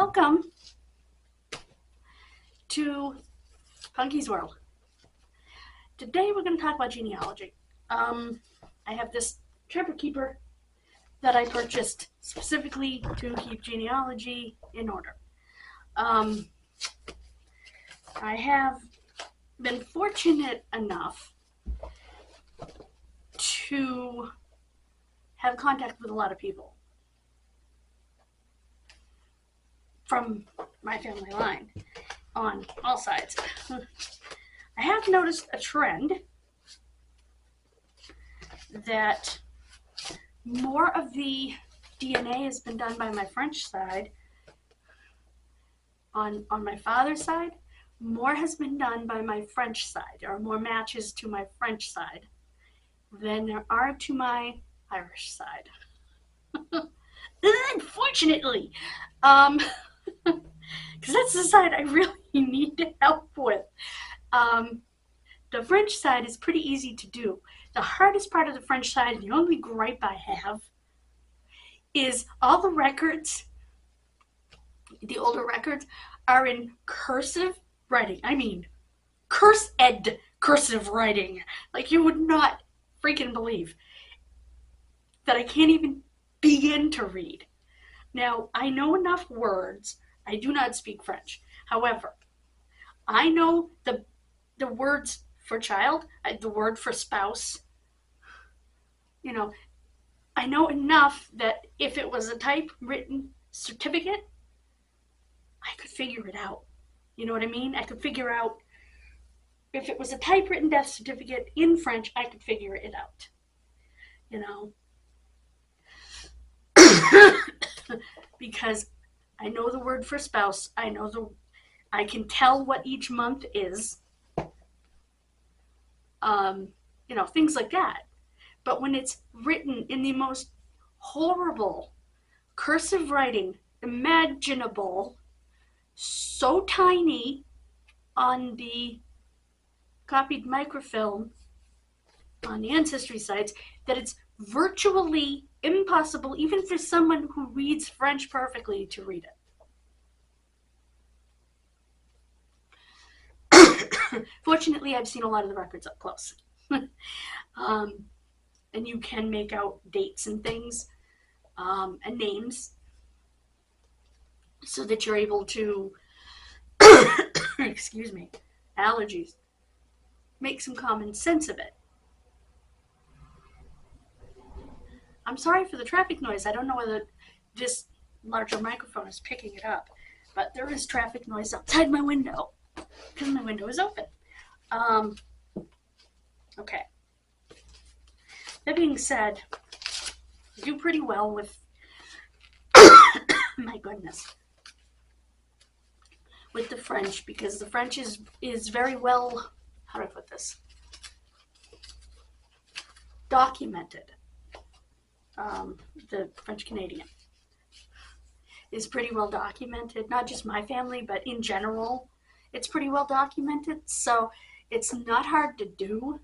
Welcome to Punky's World. Today we're going to talk about genealogy. I have this treasure keeper that I purchased specifically to keep genealogy in order. I have been fortunate enough to have contact with a lot of people from my family line on all sides. I have noticed a trend that more of the DNA has been done by my French side. On my father's side, more has been done by my French side. There are more matches to my French side than there are to my Irish side. Unfortunately, because that's the side I really need help with. The French side is pretty easy to do. The hardest part of the French side, the only gripe I have, is all the records, the older records, are in cursive writing. I mean, cursive writing. Like, you would not freaking believe that I can't even begin to read. Now, I know enough words. I do not speak French. However, I know the words for child, the word for spouse. You know, I know enough that if it was a typewritten certificate, I could figure it out. You know what I mean? I could figure out if it was a typewritten death certificate in French, I could figure it out. You know? Because I know the word for spouse. I can tell what each month is. Things like that. But when it's written in the most horrible cursive writing imaginable, so tiny on the copied microfilm on the ancestry sites that it's virtually impossible, even for someone who reads French perfectly, to read it. Fortunately, I've seen a lot of the records up close. And you can make out dates and things and names so that you're able to, excuse me, allergies, make some common sense of it. I'm sorry for the traffic noise. I don't know whether this larger microphone is picking it up, but there is traffic noise outside my window because my window is open. Okay. That being said, I do pretty well with, my goodness, with the French, because the French is very well, how do I put this, documented. The French Canadian is pretty well documented, not just my family, but in general, it's pretty well documented, so it's not hard to do.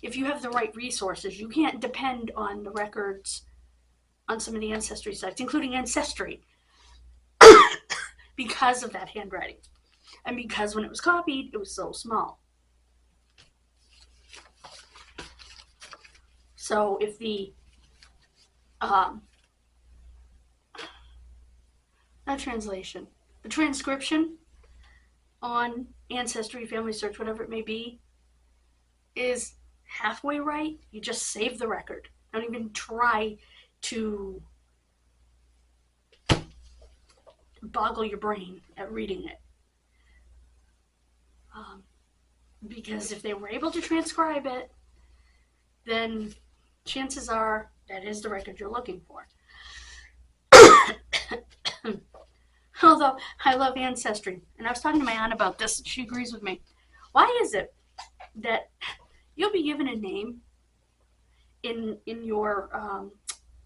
If you have the right resources, you can't depend on the records on some of the ancestry sites, including Ancestry, because of that handwriting. And because when it was copied, it was so small. So if the, not translation, the transcription on Ancestry, Family Search, whatever it may be, is halfway right, you just save the record. Don't even try to boggle your brain at reading it. Because if they were able to transcribe it, then chances are that is the record you're looking for. Although I love Ancestry, and I was talking to my aunt about this, she agrees with me. Why is it that you'll be given a name in your,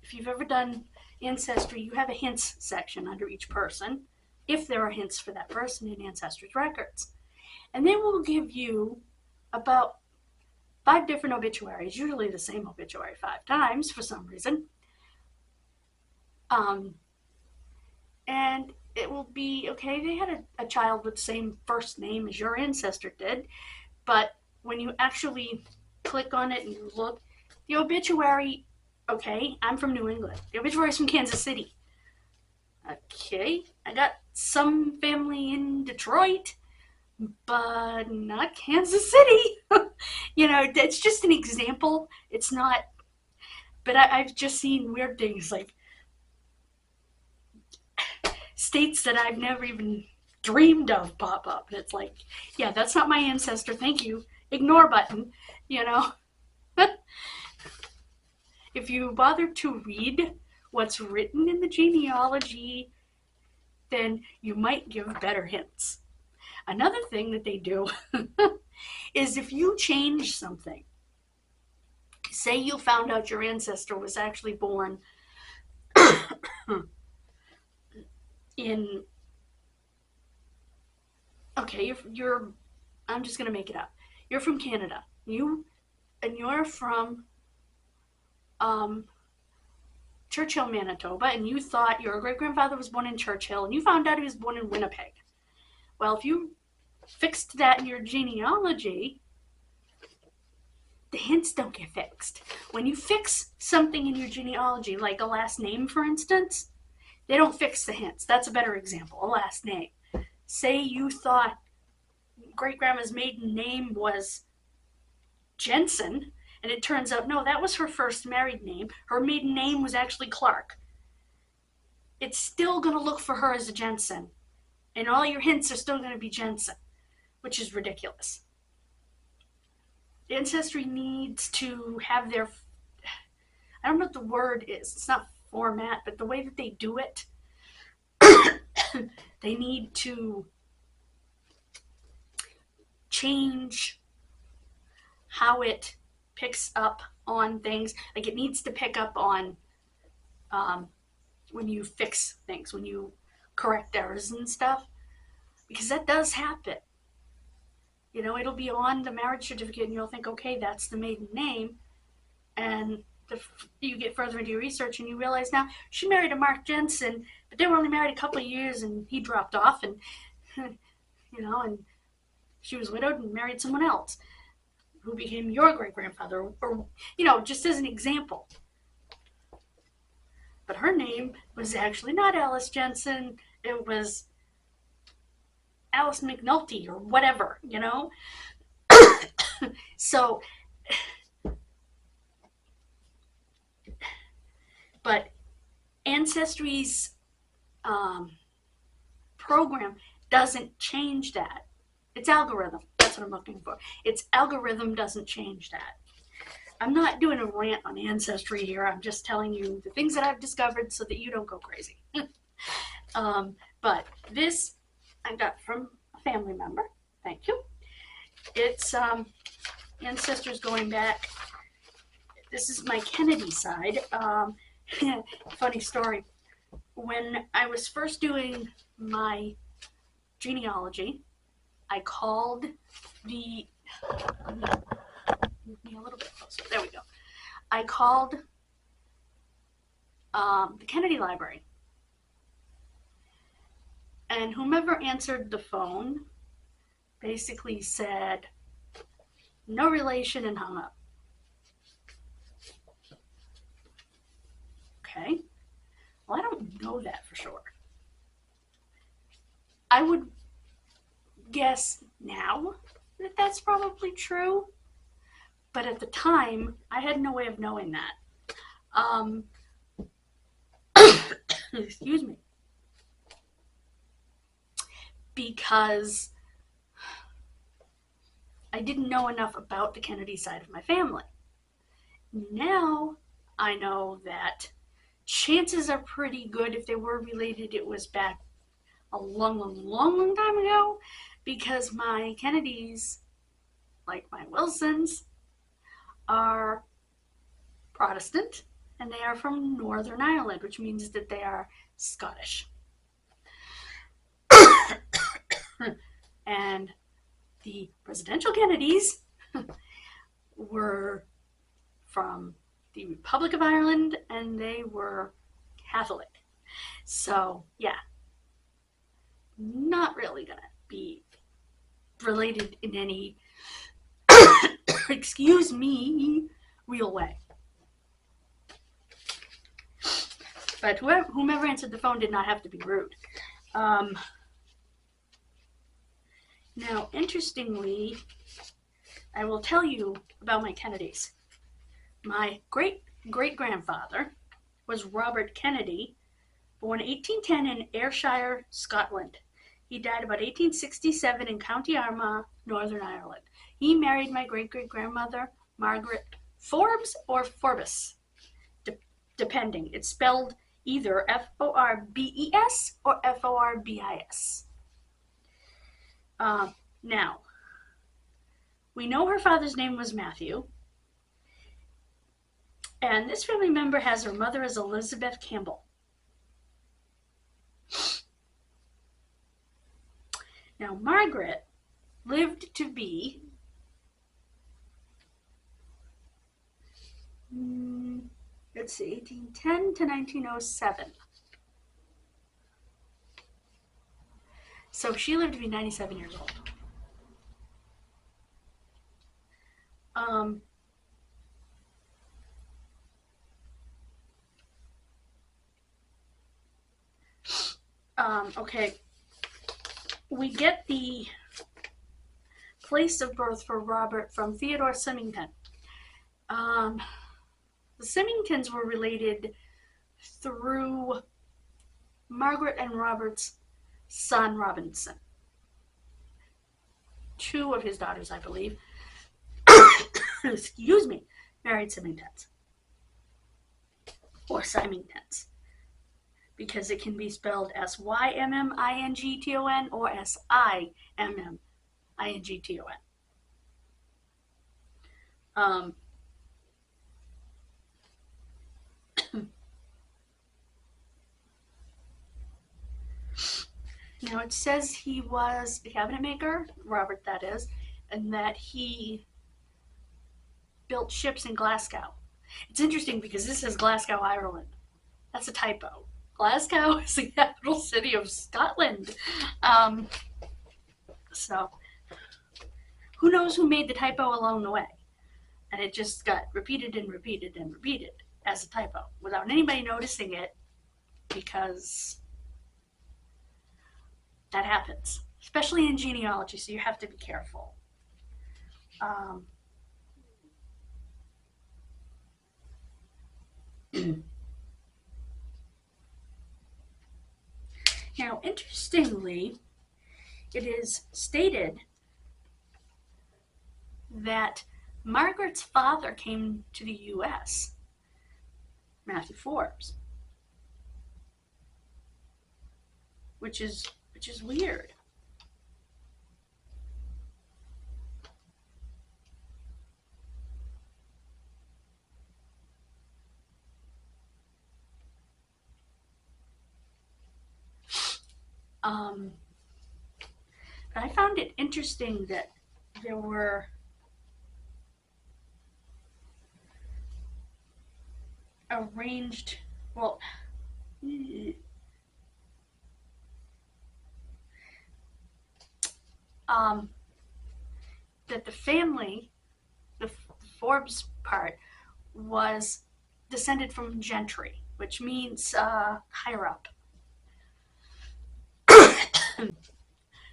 if you've ever done Ancestry, you have a hints section under each person, if there are hints for that person in Ancestry's records. And they will give you about 5 different obituaries, usually the same obituary 5 times for some reason. And it will be okay, they had a child with the same first name as your ancestor did, but when you actually click on it and you look, the obituary, okay, I'm from New England. The obituary is from Kansas City. Okay, I got some family in Detroit, but not Kansas City. It's just an example. It's not, but I've just seen weird things like states that I've never even dreamed of pop up. And it's like, yeah, that's not my ancestor. Thank you. Ignore button, you know. If you bother to read what's written in the genealogy, then you might give better hints. Another thing that they do is if you change something, say you found out your ancestor was actually born in, okay, you're I'm just going to make it up. You're from Canada. You're from Churchill, Manitoba, and you thought your great-grandfather was born in Churchill, and you found out he was born in Winnipeg. Well, if you fixed that in your genealogy, the hints don't get fixed. When you fix something in your genealogy, like a last name, for instance, they don't fix the hints. That's a better example, a last name. Say you thought great-grandma's maiden name was Jensen, and it turns out, no, that was her first married name. Her maiden name was actually Clark. It's still going to look for her as a Jensen, and all your hints are still going to be Jensen, which is ridiculous. Ancestry needs to have their, I don't know what the word is, it's not format, but the way that they do it, they need to change how it picks up on things. Like it needs to pick up on when you fix things, when you correct errors and stuff, because that does happen. It'll be on the marriage certificate and you'll think, okay, that's the maiden name. And you get further into your research and you realize now she married a Mark Jensen, but they were only married a couple of years and he dropped off and, and she was widowed and married someone else who became your great-grandfather, or just as an example. But her name was actually not Alice Jensen, it was Alice McNulty or whatever, So, but Ancestry's program doesn't change that. It's algorithm. That's what I'm looking for. Its algorithm doesn't change that. I'm not doing a rant on Ancestry here. I'm just telling you the things that I've discovered so that you don't go crazy. But this I got from a family member. Thank you. It's ancestors going back. This is my Kennedy side. Funny story. When I was first doing my genealogy, I called the, move me a little bit closer, there we go. I called the Kennedy Library. And whomever answered the phone basically said, no relation, and hung up. Okay. Well, I don't know that for sure. I would guess now that that's probably true, but at the time, I had no way of knowing that. Excuse me. Because I didn't know enough about the Kennedy side of my family. Now I know that chances are pretty good if they were related, it was back a long time ago, because my Kennedys, like my Wilsons, are Protestant and they are from Northern Ireland, which means that they are Scottish. And the presidential Kennedys were from the Republic of Ireland and they were Catholic. So, yeah, not really gonna be related in any, excuse me, real way. But whomever answered the phone did not have to be rude. Now, interestingly, I will tell you about my Kennedys. My great-great-grandfather was Robert Kennedy, born 1810 in Ayrshire, Scotland. He died about 1867 in County Armagh, Northern Ireland. He married my great-great-grandmother, Margaret Forbes or Forbes, depending. It's spelled either Forbes or Forbis. Now, we know her father's name was Matthew, and this family member has her mother as Elizabeth Campbell. Now, Margaret lived to be, let's see, 1810 to 1907. So she lived to be 97 years old. Okay. We get the place of birth for Robert from Theodore Symington. The Symingtons were related through Margaret and Robert's son, Robinson. Two of his daughters, I believe, excuse me, married Symingtons. Or Symingtons. Because it can be spelled Symmington or Simmington. Now it says he was a cabinet maker, Robert that is, and that he built ships in Glasgow. It's interesting because this says Glasgow, Ireland. That's a typo. Glasgow is the capital city of Scotland. So, who knows who made the typo along the way? And it just got repeated and repeated and repeated as a typo without anybody noticing it, because that happens, especially in genealogy, so you have to be careful. Now, interestingly, it is stated that Margaret's father came to the U.S., Matthew Forbes, which is weird. But I found it interesting that there were arranged, well, that the family, the Forbes part, was descended from gentry, which means higher up.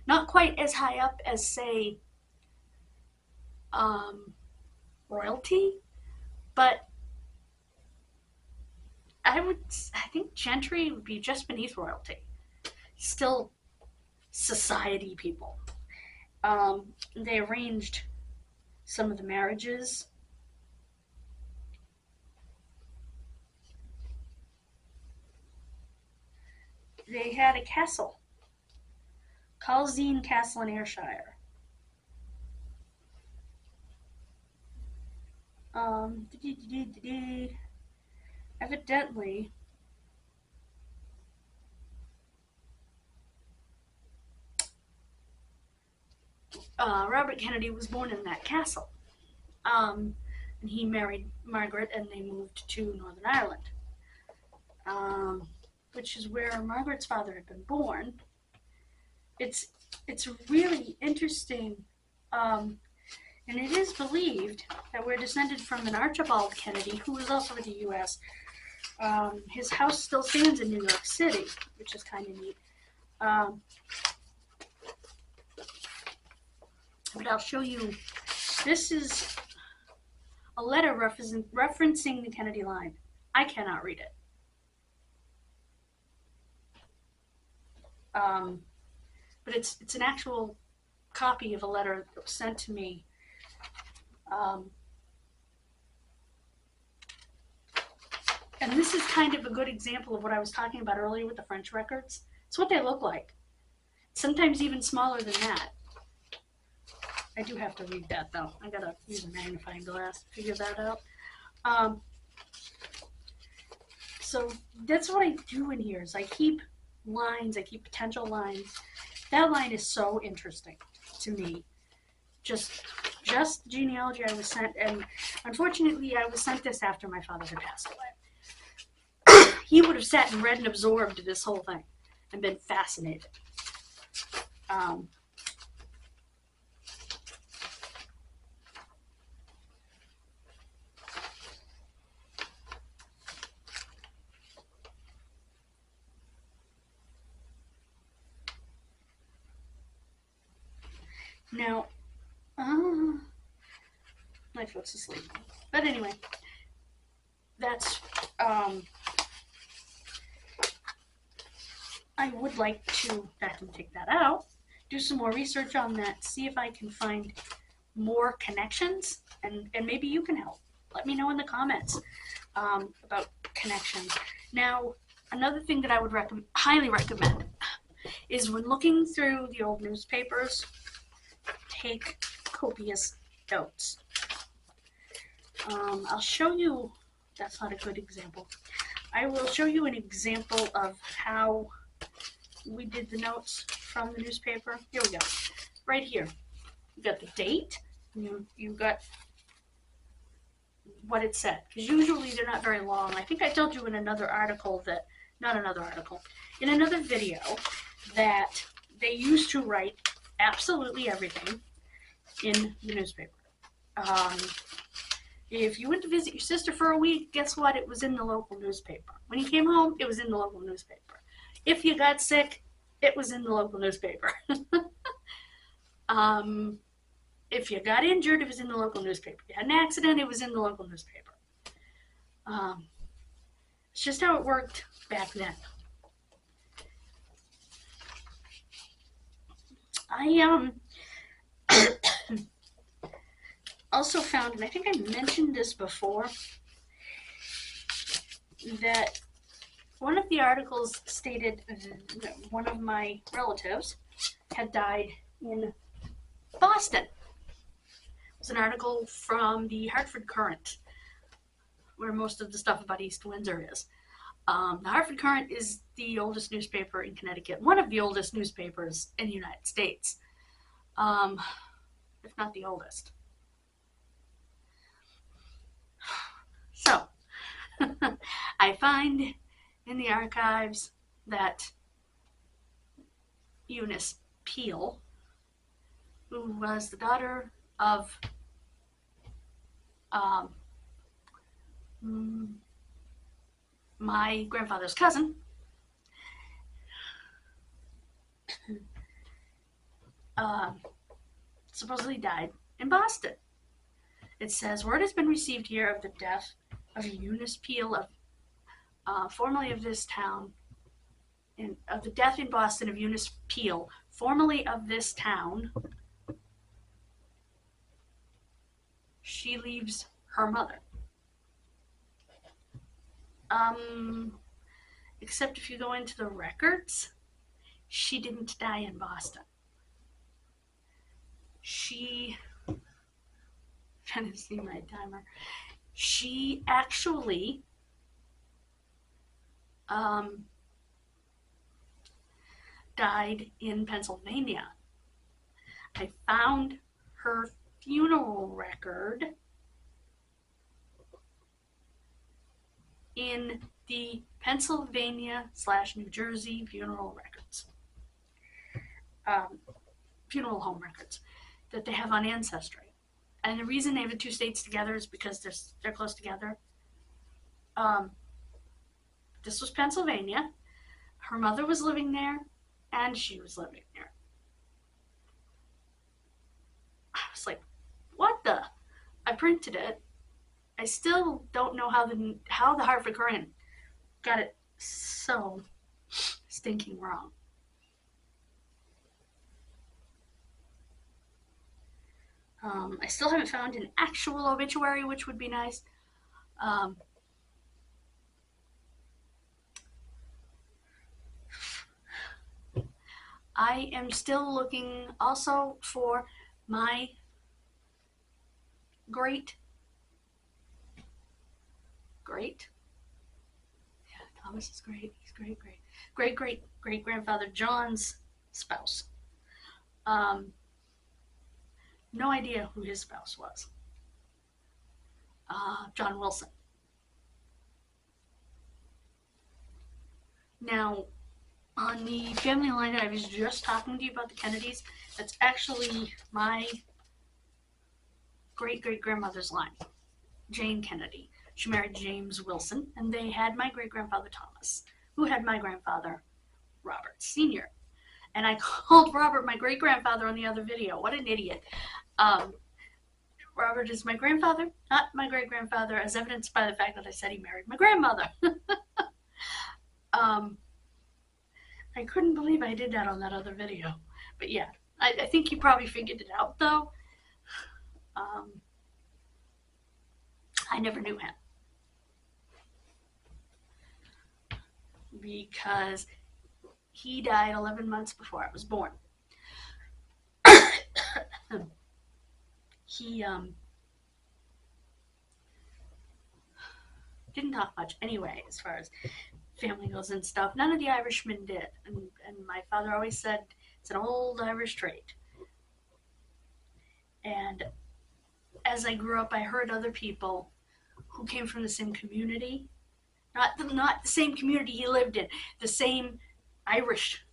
Not quite as high up as, say, royalty, but I think gentry would be just beneath royalty. Still society people. They arranged some of the marriages. They had a castle, Calzine Castle in Ayrshire. Evidently, Robert Kennedy was born in that castle. And he married Margaret, and they moved to Northern Ireland, which is where Margaret's father had been born. it's really interesting, and it is believed that we're descended from an Archibald Kennedy, who was also in the U.S. His house still stands in New York City, which is kind of neat. But I'll show you. This is a letter referencing the Kennedy line. I cannot read it. But it's an actual copy of a letter that was sent to me. And this is kind of a good example of what I was talking about earlier with the French records. It's what they look like. Sometimes even smaller than that. I do have to read that though. I gotta use a magnifying glass to figure that out. So that's what I do in here is I keep lines, I keep potential lines. That line is so interesting to me. Just the genealogy I was sent, and unfortunately I was sent this after my father had passed away. He would have sat and read and absorbed this whole thing and been fascinated. Now, my foot's asleep. But anyway, that's, I would like to vacuum take that out, do some more research on that, see if I can find more connections, and maybe you can help. Let me know in the comments about connections. Now, another thing that I would highly recommend is when looking through the old newspapers, take copious notes. I'll show you, that's not a good example. I will show you an example of how we did the notes from the newspaper. Here we go. Right here. You got the date. You got what it said. Because usually they're not very long. I think I told you in another article that, not another article, in another video that they used to write absolutely everything in the newspaper. If you went to visit your sister for a week, guess what? It was in the local newspaper. When you came home, it was in the local newspaper. If you got sick, it was in the local newspaper. If you got injured, it was in the local newspaper. You had an accident, it was in the local newspaper. It's just how it worked back then. I also found, and I think I mentioned this before, that one of the articles stated that one of my relatives had died in Boston. It was an article from the Hartford Courant, where most of the stuff about East Windsor is. The Hartford Courant is the oldest newspaper in Connecticut, one of the oldest newspapers in the United States, if not the oldest. So, I find in the archives that Eunice Peel, who was the daughter of my grandfather's cousin, supposedly died in Boston. It says, word has been received here of the death of Eunice Peel, formerly of this town, of the death in Boston of Eunice Peel, formerly of this town. She leaves her mother. Except if you go into the records, she didn't die in Boston. She, trying to see my timer. She actually died in Pennsylvania. I found her funeral record in the Pennsylvania / New Jersey funeral records. funeral home records that they have on Ancestry. And the reason they have the two states together is because they're close together. This was Pennsylvania. Her mother was living there, and she was living there. I was like, what the? I printed it. I still don't know how the Hartford Courant got it so stinking wrong. I still haven't found an actual obituary, which would be nice. I am still looking also for my great, yeah, Thomas is great, he's great grandfather John's spouse. No idea who his spouse was. John Wilson. Now, on the family line that I was just talking to you about, the Kennedys, that's actually my great-great-grandmother's line, Jane Kennedy. She married James Wilson, and they had my great-grandfather Thomas, who had my grandfather Robert Sr. And I called Robert my great-grandfather on the other video. What an idiot. Robert is my grandfather, not my great-grandfather, as evidenced by the fact that I said he married my grandmother. I couldn't believe I did that on that other video. But yeah, I think you probably figured it out, though. I never knew him. Because he died 11 months before I was born. He didn't talk much anyway, as far as family goes and stuff. None of the Irishmen did. And my father always said it's an old Irish trait. And as I grew up, I heard other people who came from the same community, not the same community he lived in, the same Irish.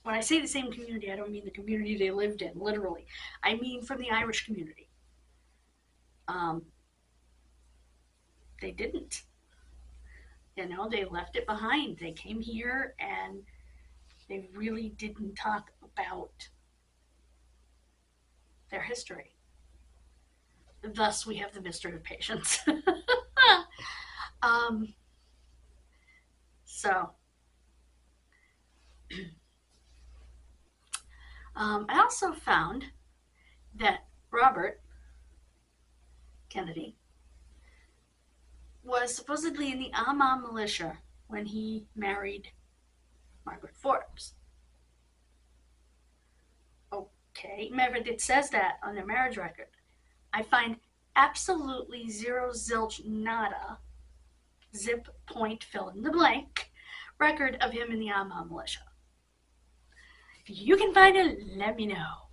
When I say the same community, I don't mean the community they lived in, literally. I mean from the Irish community. They didn't. You know, they left it behind. They came here and they really didn't talk about their history. Thus, we have the mystery of patience. I also found that Robert Kennedy was supposedly in the Armagh militia when he married Margaret Forbes. Okay, remember it says that on their marriage record. I find absolutely zero zilch nada, zip point fill in the blank, record of him in the Armagh militia. If you can find it, let me know.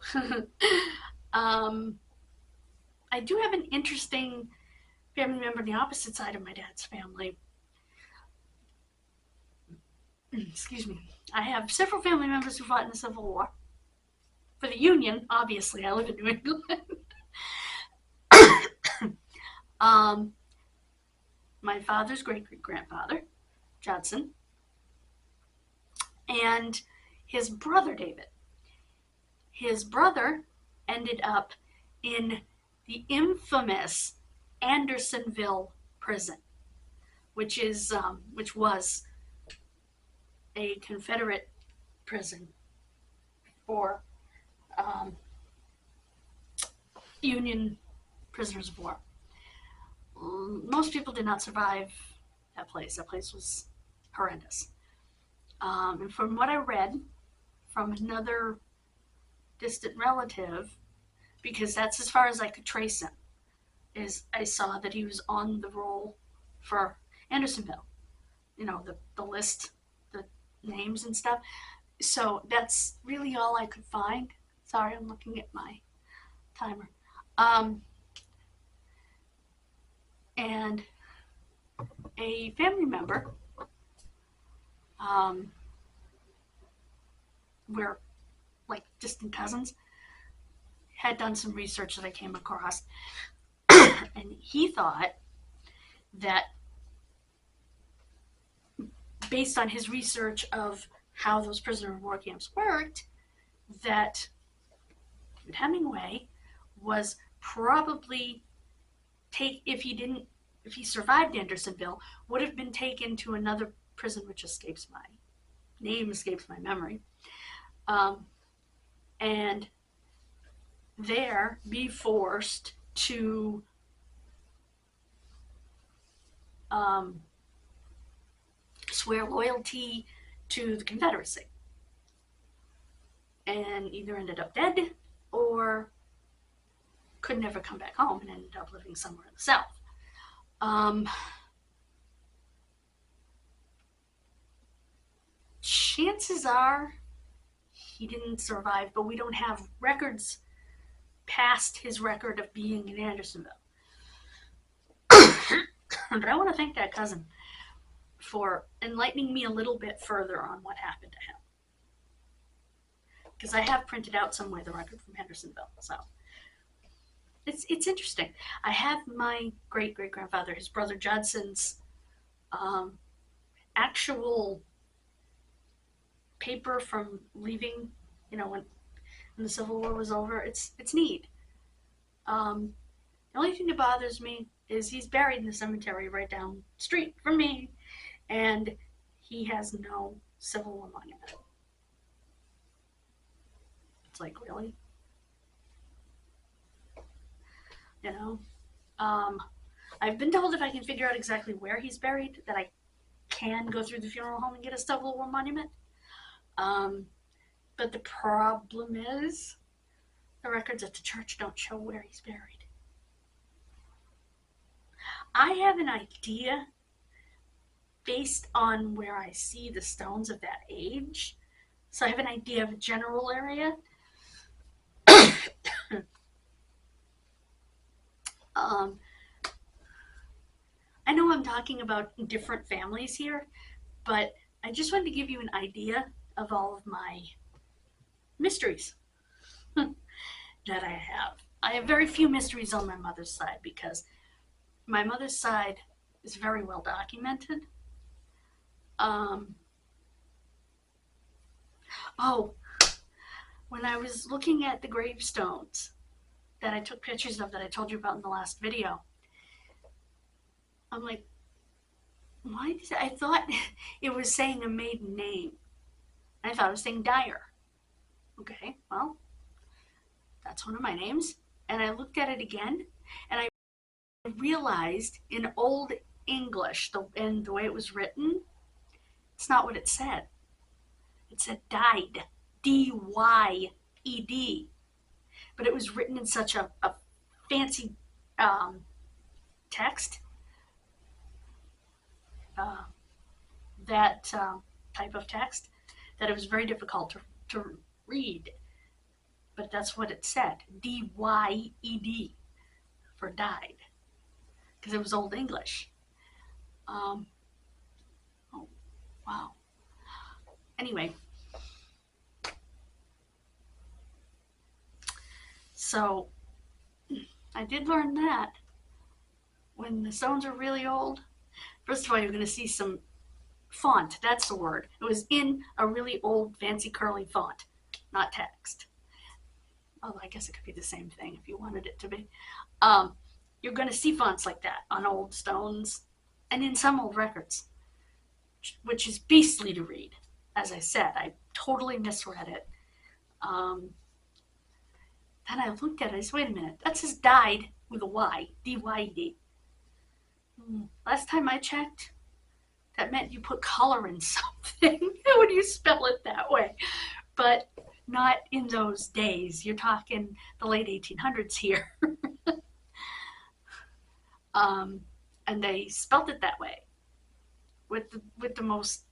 I do have an interesting family member on the opposite side of my dad's family. Excuse me. I have several family members who fought in the Civil War. For the Union, obviously, I live in New England. My father's great-great-grandfather, Judson, and his brother, David. His brother ended up in the infamous Andersonville prison, which was a Confederate prison for Union prisoners of war. Most people did not survive that place. That place was horrendous. And from what I read from another distant relative, because that's as far as I could trace him, is I saw that he was on the roll for Andersonville. You know, the list, the names and stuff. So that's really all I could find. Sorry, I'm looking at my timer. And a family member, where like distant cousins, had done some research that I came across, and he thought that based on his research of how those prisoner of war camps worked, that Hemingway was probably if he survived Andersonville, would have been taken to another prison, which escapes my memory, and there be forced to swear loyalty to the Confederacy, and either ended up dead or could never come back home and ended up living somewhere in the South. Chances are he didn't survive, but we don't have records past his record of being in Andersonville. But I want to thank that cousin for enlightening me a little bit further on what happened to him, because I have printed out somewhere the record from Hendersonville, so it's interesting. I have my great-great-grandfather, his brother Judson's actual paper from leaving, when the Civil War was over. It's neat. The only thing that bothers me is he's buried in the cemetery right down the street from me, and he has no Civil War monument. It's like, really? I've been told if I can figure out exactly where he's buried, that I can go through the funeral home and get a Civil War monument. But the problem is the records at the church don't show where he's buried. I have an idea based on where I see the stones of that age. So I have an idea of a general area. I know I'm talking about different families here, but I just wanted to give you an idea of all of my mysteries that I have. I have very few mysteries on my mother's side because my mother's side is very well documented. When I was looking at the gravestones that I took pictures of that I told you about in the last video, I'm like, why did I thought it was saying a maiden name. I thought it was saying Dyer. Okay, well, that's one of my names. And I looked at it again, and I realized in Old English, and the way it was written, it's not what it said. It said died, D-Y-E-D. But it was written in such a fancy text, that type of text, that it was very difficult to read. But that's what it said, D-Y-E-D, for died, because it was Old English. Oh, wow. Anyway, so I did learn that when the stones are really old, first of all, you're going to see some font. That's the word. It was in a really old, fancy, curly font, not text. Although I guess it could be the same thing if you wanted it to be. You're going to see fonts like that on old stones and in some old records, which is beastly to read. As I said, I totally misread it. Then I looked at it, I said, wait a minute, that says died with a Y, D-Y-E-D. Last time I checked, that meant you put color in something when you spell it that way. But not in those days. You're talking the late 1800s here. And they spelt it that way with the most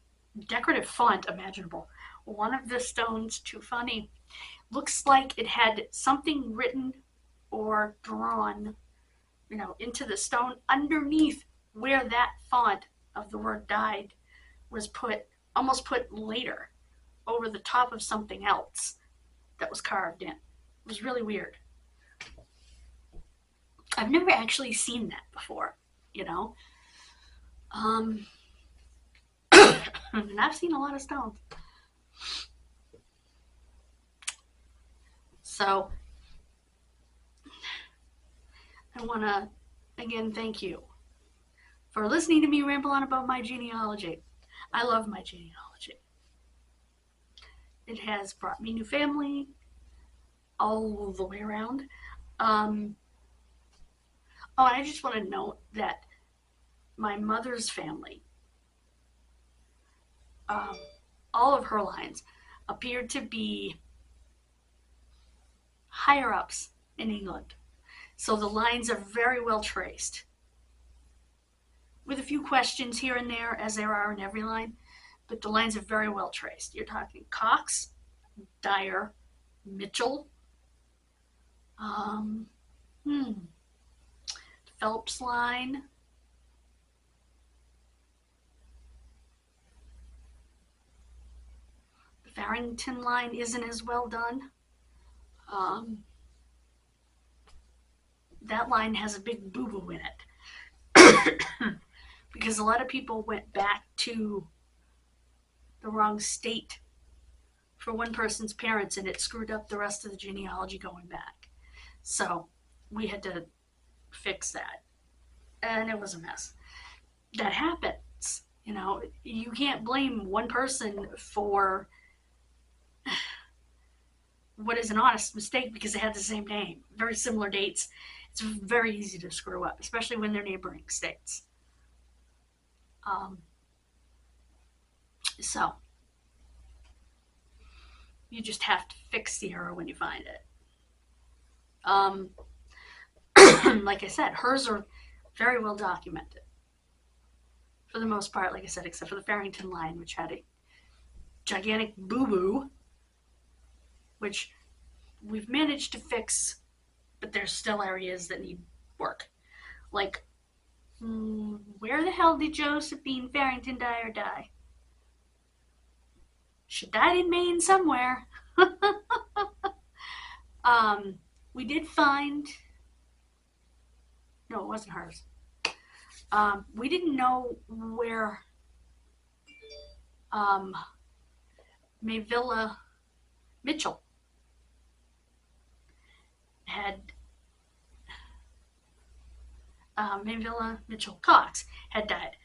decorative font imaginable. One of the stones, too funny, looks like it had something written or drawn, into the stone underneath where that font of the word died was almost put later over the top of something else. that was carved in. It was really weird. I've never actually seen that before, you know. And I've seen a lot of stones. So I want to again thank you for listening to me ramble on about my genealogy. I love my genealogy. It has brought me new family all the way around. And I just want to note that my mother's family, all of her lines appeared to be higher ups in England. So the lines are very well traced, with a few questions here and there, as there are in every line, but the lines are very well traced. You're talking Cox, Dyer, Mitchell, Phelps line, the Farrington line isn't as well done. That line has a big boo-boo in it. Because a lot of people went back to the wrong state for one person's parents, and it screwed up the rest of the genealogy going back. So we had to fix that, and it was a mess. That happens, you know. You can't blame one person for what is an honest mistake because they had the same name, very similar dates. It's very easy to screw up, especially when they're neighboring states. So you just have to fix the error when you find it. Like I said, hers are very well documented for the most part, like I said, except for the Farrington line, which had a gigantic boo-boo, which we've managed to fix, but there's still areas that need work. Like, where the hell did Josephine Farrington Dyer die? She died in Maine somewhere. We did find... No, it wasn't hers. We didn't know where Mayvilla Mitchell had... Mayvilla Mitchell Cox had died.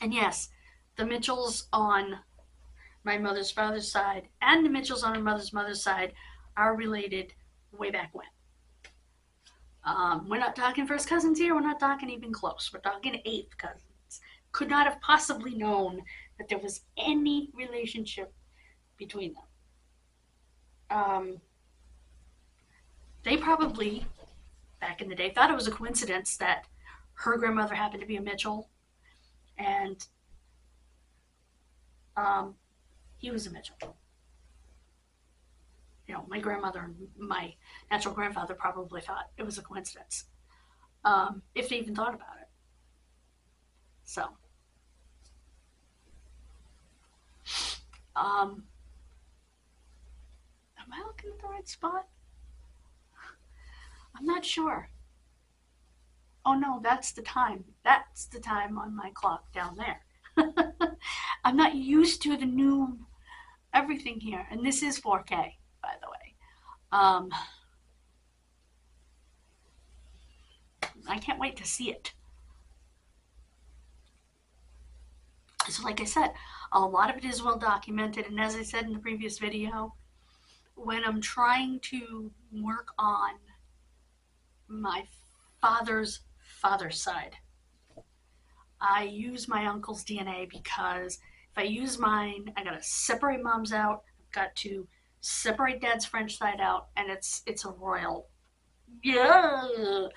And yes, the Mitchells on my mother's father's side and the Mitchells on her mother's side are related way back when. We're not talking first cousins here. We're not talking even close. We're talking eighth cousins. Could not have possibly known that there was any relationship between them. They probably, back in the day, thought it was a coincidence that her grandmother happened to be a Mitchell and he was a Mitchell. You know, my grandmother and my natural grandfather probably thought it was a coincidence, if they even thought about it. So, am I looking at the right spot? I'm not sure. Oh no, that's the time. That's the time on my clock down there. I'm not used to the new everything here, and this is 4K, by the way. I can't wait to see it. So like I said, a lot of it is well documented, and as I said in the previous video, when I'm trying to work on my father's side, I use my uncle's DNA because if I use mine, I gotta separate mom's out, I've got to separate dad's French side out, and it's a royal in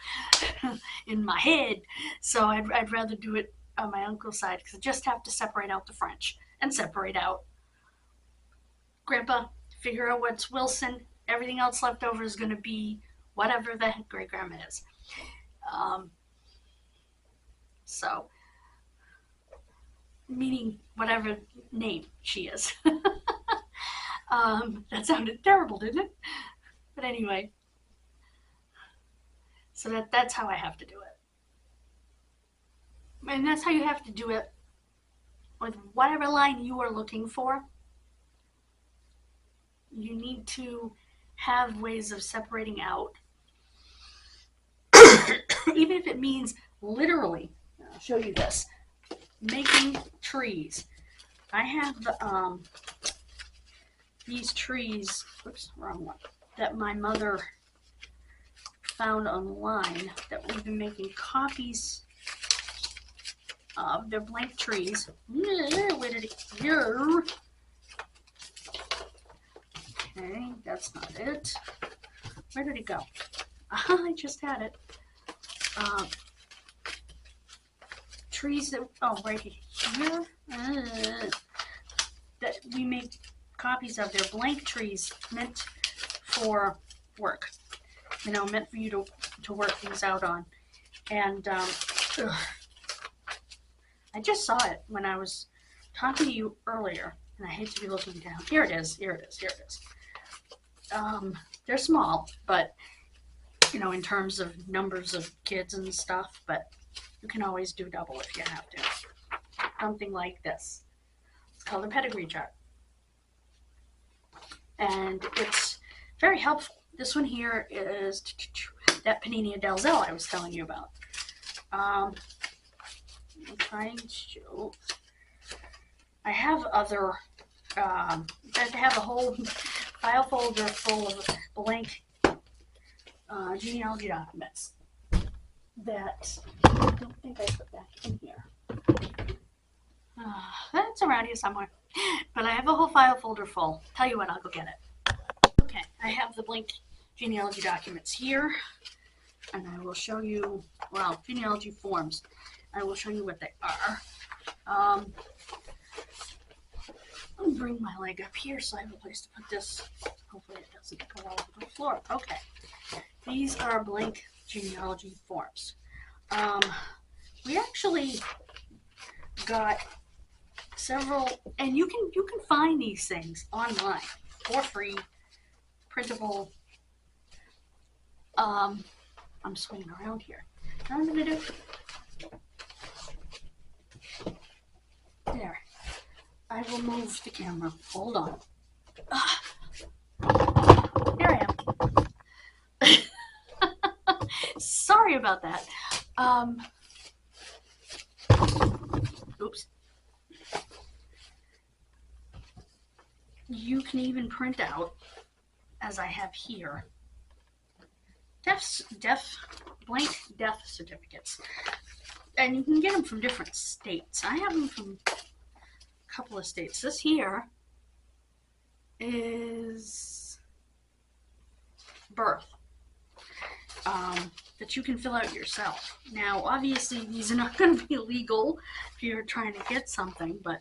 my head. So I'd rather do it on my uncle's side because I just have to separate out the French and separate out grandpa, figure out what's Wilson. Everything else left over is going to be whatever the great grandma is. So meaning whatever name she is. That sounded terrible, didn't it? But anyway, so that's how I have to do it. And that's how you have to do it with whatever line you are looking for. You need to have ways of separating out, even if it means literally. I'll show you this. Making trees. I have these trees, oops, wrong one, that my mother found online that we've been making copies of. They're blank trees. Where did it go? Okay, that's not it. Where did it go? I just had it. Trees that, oh, right here. That we make copies of. They're blank trees meant for work. You know, meant for you to work things out on. And I just saw it when I was talking to you earlier, and I hate to be looking down. Here it is, here it is, here it is. They're small, but, you know, in terms of numbers of kids and stuff, but you can always do double if you have to. Something like this. It's called a pedigree chart. And it's very helpful. This one here is that Panini Dalzell I was telling you about. I'm trying to. I have other. I have a whole file folder full of blank genealogy documents that I don't think I put back in here. That's around here somewhere. But I have a whole file folder full. Tell you what, I'll go get it. Okay, I have the blank genealogy documents here, and I will show you, well, genealogy forms. I will show you what they are. I'll bring my leg up here so I have a place to put this. Hopefully it doesn't go all over the floor. Okay, these are blank genealogy forms. We actually got several, and you can find these things online for free, printable. I'm swinging around here. What I'm gonna do? There. I will move the camera. Hold on. Here I am. Sorry about that. Oops. You can even print out, as I have here, blank death certificates. And you can get them from different states. I have them from a couple of states. This here is birth, that you can fill out yourself. Now, obviously, these are not going to be legal if you're trying to get something, but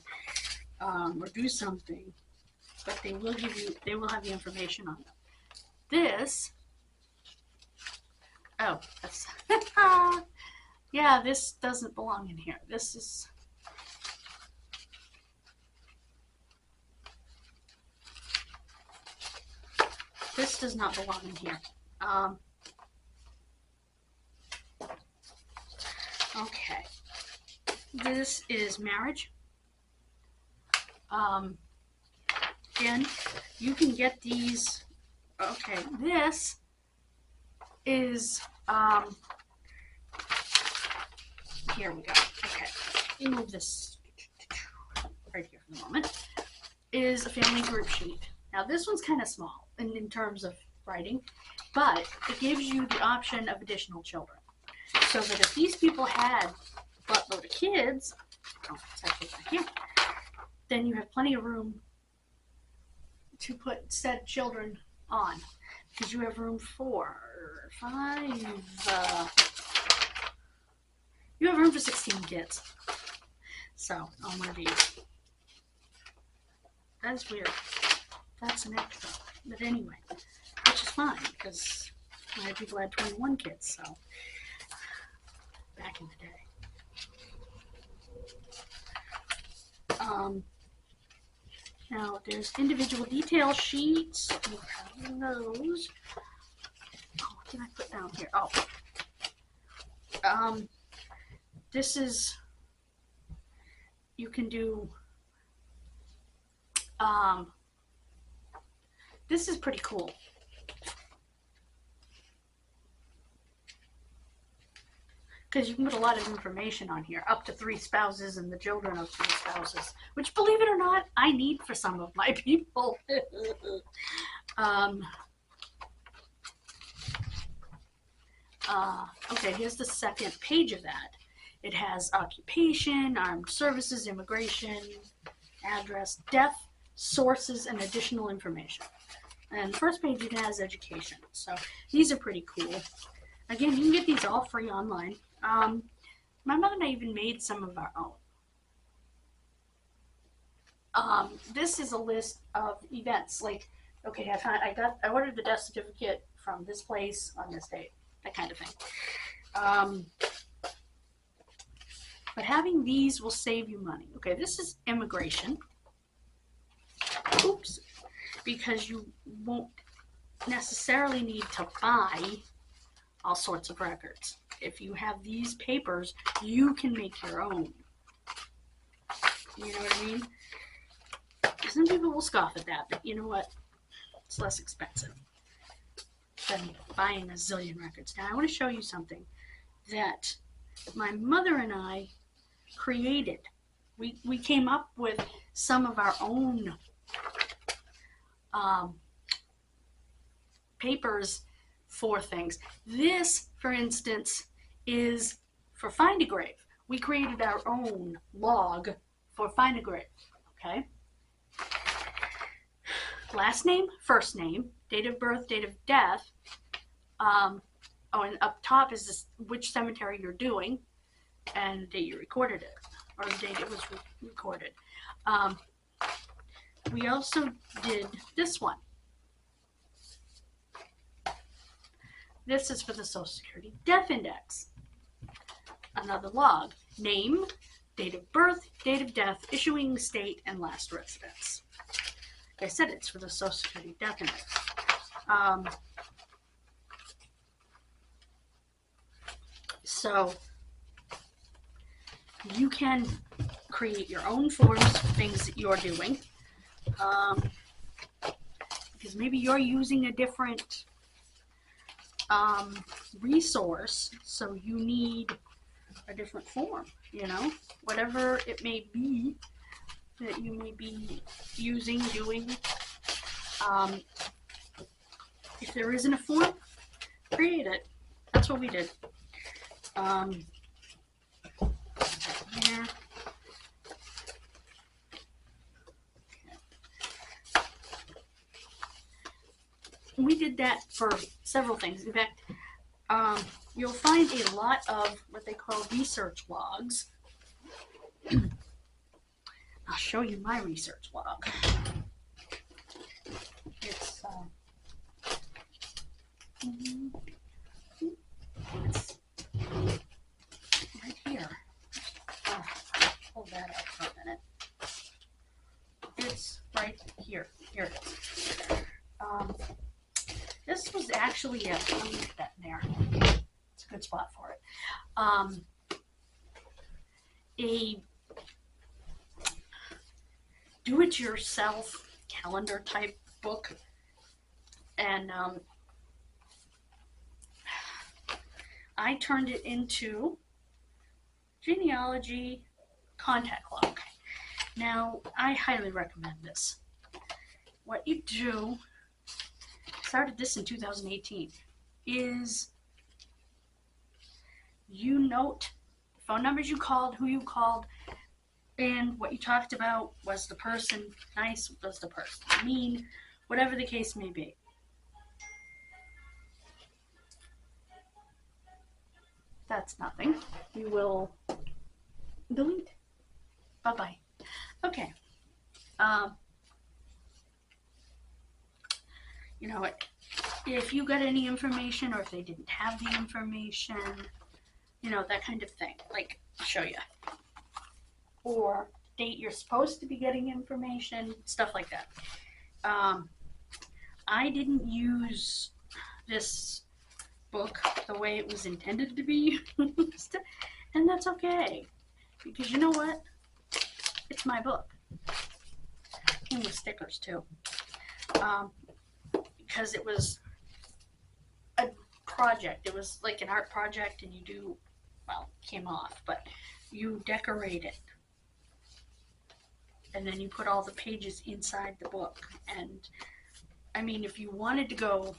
or do something. But they will give you, they will have the information on them. This, oh, that's, yeah, this doesn't belong in here. This is, this does not belong in here. Okay, this is marriage. Again, you can get these. Okay, this is here we go. Okay, let me move this right here for a moment. Is a family group sheet. Now this one's kind of small in terms of writing, but it gives you the option of additional children. So that if these people had a buttload of kids, oh, it's actually back here, then you have plenty of room to put said children on, because you have room for 5, you have room for 16 kids. So, on one of these. That's weird. That's an extra. But anyway, which is fine, because I had people had 21 kids, so, back in the day. Now there's individual detail sheets. You have those. Oh, what did I put down here? Oh. This is, you can do, this is pretty cool. Because you can put a lot of information on here, up to 3 spouses and the children of 3 spouses, which, believe it or not, I need for some of my people. Okay, here's the second page of that. It has occupation, armed services, immigration, address, death, sources, and additional information. And the first page, it has education. So these are pretty cool. Again, you can get these all free online. My mother and I even made some of our own. This is a list of events. Like, okay, I ordered the death certificate from this place on this date, that kind of thing. But having these will save you money. Okay, this is immigration. Oops. Because you won't necessarily need to buy all sorts of records. If you have these papers, you can make your own. You know what I mean? Some people will scoff at that, but you know what? It's less expensive than buying a zillion records. Now, I want to show you something that my mother and I created. We came up with some of our own papers for things. This, for instance, is for Find a Grave. We created our own log for Find a Grave. Okay? Last name, first name, date of birth, date of death. Oh, and up top is this, which cemetery you're doing, and the date you recorded it, or the date it was recorded. We also did this one. This is for the Social Security Death Index. Another log. Name, date of birth, date of death, issuing state, and last residence. Like I said, it's for the Social Security Death Index. So you can create your own forms for things that you're doing. Because maybe you're using a different resource, so you need a different form, you know, whatever it may be that you may be using, doing. If there isn't a form, create it. That's what we did. Here. We did that for several things. In fact, you'll find a lot of what they call research logs. I'll show you my research log. It's right here. Oh, hold that up for a minute. It's right here. Here it is. This was actually let me get that in there. It's a good spot for it. A do-it-yourself calendar type book, and I turned it into Genealogy contact log. Now, I highly recommend this. What you do, started this in 2018, is you note the phone numbers you called, who you called, and what you talked about. Was the person nice? Was the person mean? Whatever the case may be. That's nothing. You will delete. Bye-bye. Okay. You know, if you got any information, or if they didn't have the information, you know, that kind of thing. Like, I'll show you. Or date you're supposed to be getting information, stuff like that. I didn't use this book the way it was intended to be used, and that's okay, because you know what? It's my book. And with stickers too. Because it was a project. It was like an art project, and you do, well, it came off, but you decorate it. And then you put all the pages inside the book. And I mean, if you wanted to go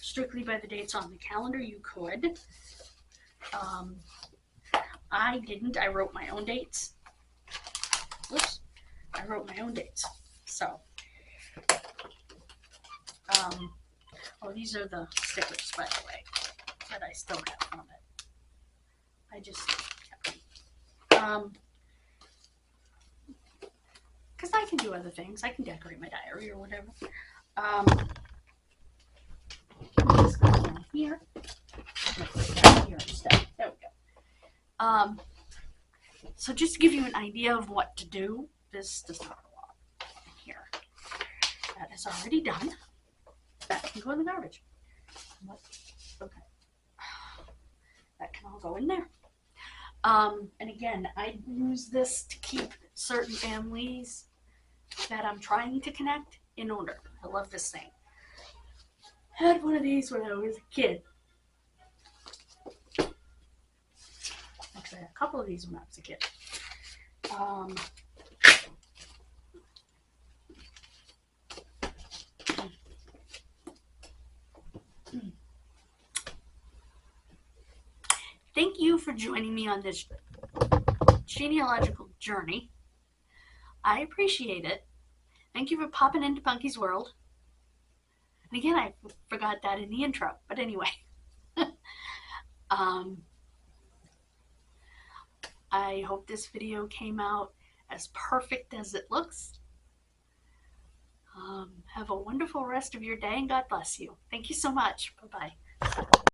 strictly by the dates on the calendar, you could. I didn't. I wrote my own dates. Whoops. I wrote my own dates. So, oh, these are the stickers, by the way, that I still have on it. I just kept them. Because I can do other things. I can decorate my diary or whatever. This goes down here. Down here instead. There we go. So just to give you an idea of what to do, this does not go on here. That is already done. That can go in the garbage. Okay. That can all go in there. And again, I use this to keep certain families that I'm trying to connect in order. I love this thing. I had one of these when I was a kid. Actually, I had a couple of these when I was a kid. Thank you for joining me on this genealogical journey. I appreciate it. Thank you for popping into Punky's World. And again, I forgot that in the intro, but anyway. I hope this video came out as perfect as it looks. Have a wonderful rest of your day, and God bless you. Thank you so much. Bye-bye.